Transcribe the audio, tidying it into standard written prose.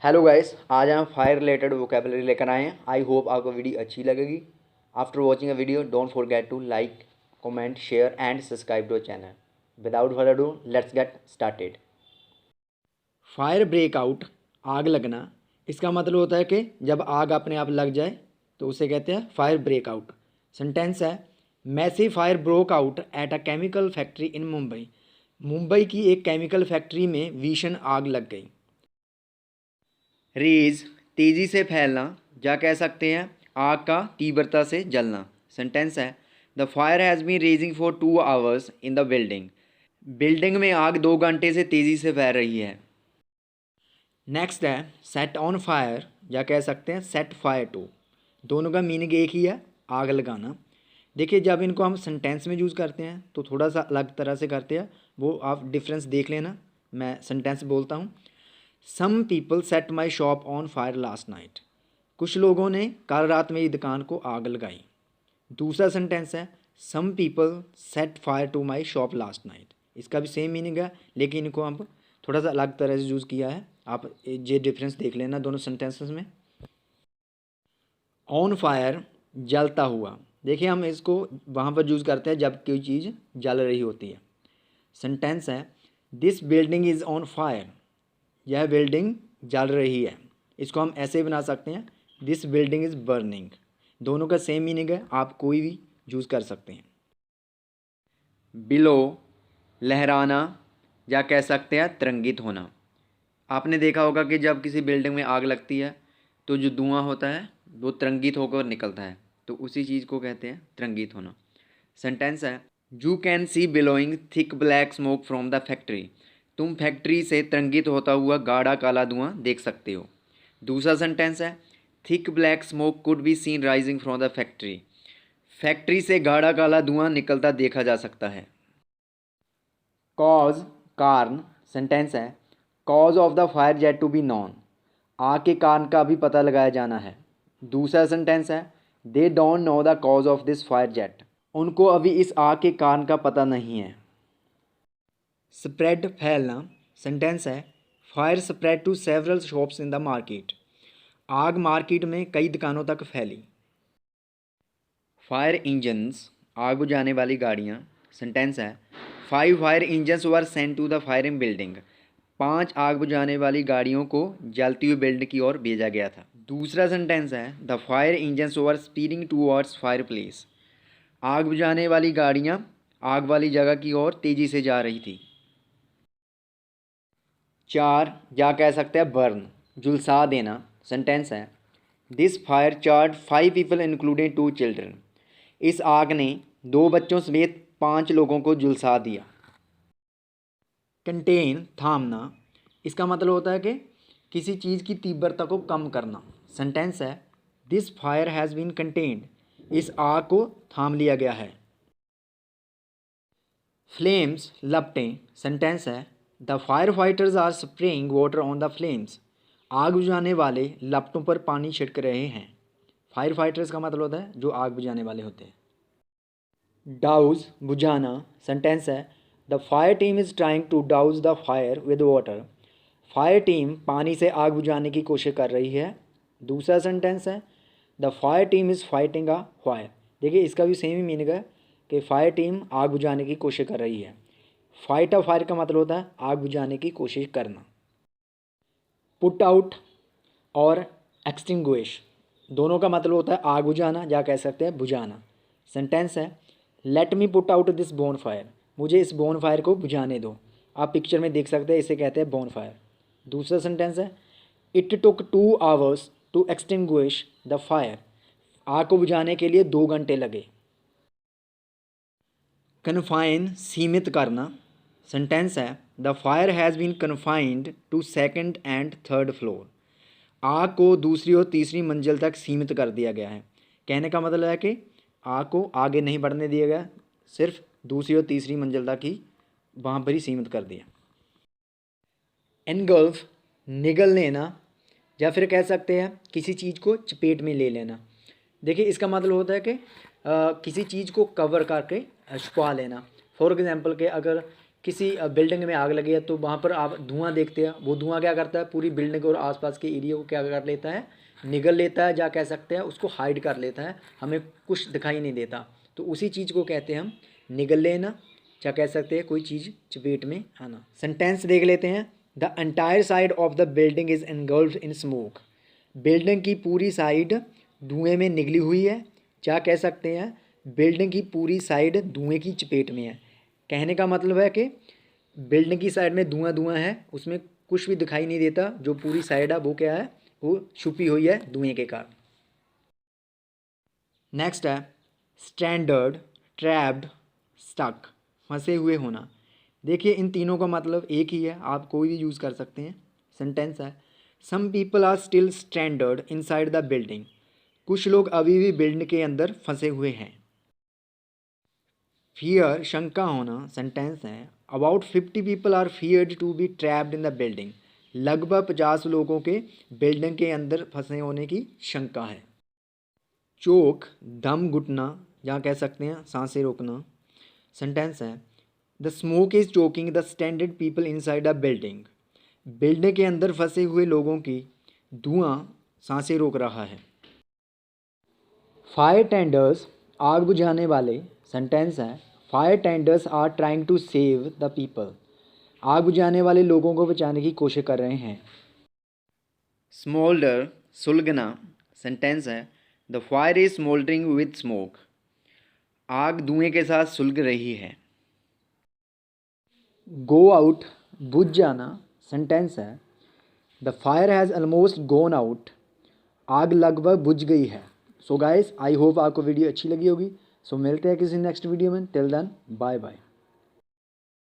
Hello guys, आज हम fire related vocabulary लेकर आए हैं। आई होप आपको वीडियो अच्छी लगेगी। After watching a video don't forget to like, comment, share and subscribe to channel. Without further do let's get started. Fire breakout, आग लगना। इसका मतलब होता है कि जब आग अपने आप लग जाए तो उसे कहते हैं फायर ब्रेकआउट। सेंटेंस है, massive fire broke out at a chemical factory in Mumbai. Mumbai की एक केमिकल फैक्ट्री में भीषण आग लग गई। रेज, तेज़ी से फैलना, या कह सकते हैं आग का तीव्रता से जलना। सेंटेंस है, the fire has been raging for 2 hours in the building. Building में आग 2 घंटे से तेज़ी से फैल रही है। नेक्स्ट है सेट ऑन फायर, या कह सकते हैं सेट फायर टू। दोनों का मीनिंग एक ही है, आग लगाना। देखिए, जब इनको हम सेंटेंस में यूज़ करते हैं तो थोड़ा सा अलग तरह से करते हैं, वो आप डिफरेंस देख लेना। मैं सेंटेंस बोलता हूँ। Some people set my shop on fire last night. कुछ लोगों ने कल रात मेरी दुकान को आग लगाई। दूसरा सेंटेंस है, some people set fire to my shop last night. इसका भी सेम मीनिंग है, लेकिन इनको हम थोड़ा सा अलग तरह से यूज़ किया है। आप ये डिफरेंस देख लेना दोनों सेंटेंसेस में। ऑन फायर, जलता हुआ। देखिए, हम इसको वहाँ पर यूज़ करते हैं जब कोई चीज़ जल रही होती है। सेंटेंस है, this building is on fire. यह बिल्डिंग जल रही है। इसको हम ऐसे बना सकते हैं, दिस बिल्डिंग इज़ बर्निंग। दोनों का सेम मीनिंग है, आप कोई भी यूज़ कर सकते हैं। बिलो, लहराना, या कह सकते हैं तरंगित होना। आपने देखा होगा कि जब किसी बिल्डिंग में आग लगती है तो जो धुआं होता है वो तरंगित होकर निकलता है, तो उसी चीज़ को कहते हैं तरंगित होना। सेंटेंस है, you can see billowing thick black smoke from the factory. तुम फैक्ट्री से तरंगित होता हुआ गाढ़ा काला धुआं देख सकते हो। दूसरा सेंटेंस है, thick black smoke could be seen rising from the factory. Factory से गाढ़ा काला धुआं निकलता देखा जा सकता है। कॉज, कारण। सेंटेंस है, cause of the fire yet to be known. आग के कारण का भी पता लगाया जाना है। दूसरा सेंटेंस है, they don't know the cause of this fire jet. उनको अभी इस आग के कारण का पता नहीं है। स्प्रेड, फैलना। सेंटेंस है, fire spread to several shops in the market. आग मार्केट में कई दुकानों तक फैली। फायर इंजन्स, आग बुझाने वाली गाड़ियाँ। सेंटेंस है, 5 fire engines were sent to the firing building. 5 आग बुझाने वाली गाड़ियों को जलती हुई बिल्डिंग की ओर भेजा गया था। दूसरा सेंटेंस है, the fire engines were speeding towards fire place. आग बुझाने वाली गाड़ियाँ आग वाली जगह की ओर तेज़ी से जा रही थी। 4, या कह सकते हैं बर्न, झुलसा देना। सेंटेंस है, this fire charred 5 people including 2 children. इस आग ने 2 बच्चों समेत 5 लोगों को झुलसा दिया। कंटेन, थामना। इसका मतलब होता है कि किसी चीज़ की तीव्रता को कम करना। सेंटेंस है, this fire has been contained. इस आग को थाम लिया गया है। फ्लेम्स, लपटें। सेंटेंस है, the fire fighters are spraying water on the flames. आग बुझाने वाले लपटों पर पानी छिड़क रहे हैं। फायर फाइटर्स का मतलब होता है जो आग बुझाने वाले होते हैं। डाउज, बुझाना। सेंटेंस है, the fire team is trying to douse the fire with water. Fire team पानी से आग बुझाने की कोशिश कर रही है। दूसरा सेंटेंस है, the fire team is fighting a fire. देखिए, इसका भी सेम ही मीनिंग है कि फायर टीम आग बुझाने की कोशिश कर रही है। फाइट अ फायर का मतलब होता है आग बुझाने की कोशिश करना। पुट आउट और एक्सटिंग्विश, दोनों का मतलब होता है आग बुझाना, या कह सकते हैं बुझाना। सेंटेंस है, let me put out this bone fire. मुझे इस बोन फायर को बुझाने दो। आप पिक्चर में देख सकते हैं, इसे कहते हैं बोन फायर। दूसरा सेंटेंस है, it took 2 hours to extinguish the fire. आग को बुझाने के लिए 2 घंटे लगे। कन्फाइन, सीमित करना। सेंटेंस है, the fire has been confined to second and third floor. आग को दूसरी और तीसरी मंजिल तक सीमित कर दिया गया है। कहने का मतलब है कि आग को आगे नहीं बढ़ने दिया गया, सिर्फ दूसरी और तीसरी मंजिल तक ही वहाँ पर ही सीमित कर दिया। एनगल्फ, निगल लेना, या फिर कह सकते हैं किसी चीज़ को चपेट में ले लेना। देखिए, इसका मतलब होता है कि किसी चीज़ को कवर करके छुपा लेना। फॉर एग्ज़ाम्पल के अगर किसी बिल्डिंग में आग लगी है तो वहाँ पर आप धुआं देखते हैं, वो धुआं क्या करता है, पूरी बिल्डिंग और आसपास के एरिया को क्या कर लेता है, निगल लेता है, या कह सकते हैं उसको हाइड कर लेता है, हमें कुछ दिखाई नहीं देता। तो उसी चीज़ को कहते हैं हम निगल लेना, या कह सकते हैं कोई चीज़ चपेट में आना। सेंटेंस देख लेते हैं। The entire side of the building is engulfed in smoke. Building की पूरी साइड धुएं में निगली हुई है, क्या कह सकते हैं, बिल्डिंग की पूरी साइड धुएं की चपेट में है। कहने का मतलब है कि बिल्डिंग की साइड में धुआं धुआं है, उसमें कुछ भी दिखाई नहीं देता, जो पूरी साइड है वो क्या है, वो छुपी हुई है धुएं के कारण। नेक्स्ट है स्ट्रैंडर्ड, ट्रैप्ड, स्टक, फंसे हुए होना। देखिए इन तीनों का मतलब एक ही है, आप कोई भी यूज़ कर सकते हैं। सेंटेंस है some people are still stranded inside the building. कुछ लोग अभी भी बिल्डिंग के अंदर फंसे हुए हैं। फियर, शंका होना। सेंटेंस है about 50 people are feared to be trapped in the building. लगभग 50 लोगों के बिल्डिंग के अंदर फंसे होने की शंका है। चोक, दम घुटना, या कह सकते हैं सांसें रोकना। सेंटेंस है the smoke is choking the standard people inside a building. Building के अंदर फंसे हुए लोगों की धुआं सांसें रोक रहा है। फायर टेंडर्स, आग बुझाने वाले। सेंटेंस है fire tenders are trying to save the people. आग बुझाने वाले लोगों को बचाने की कोशिश कर रहे हैं। स्मोल्डर, सुलगना। सेंटेंस है the fire is smouldering with smoke. आग धुएं के साथ सुलग रही है। गो आउट, बुझ जाना। सेंटेंस है the fire has almost gone out. आग लगभग बुझ गई है। सो गाइस आई होप आपको वीडियो अच्छी लगी होगी। सो मिलते हैं किसी नेक्स्ट वीडियो में। Till then bye bye.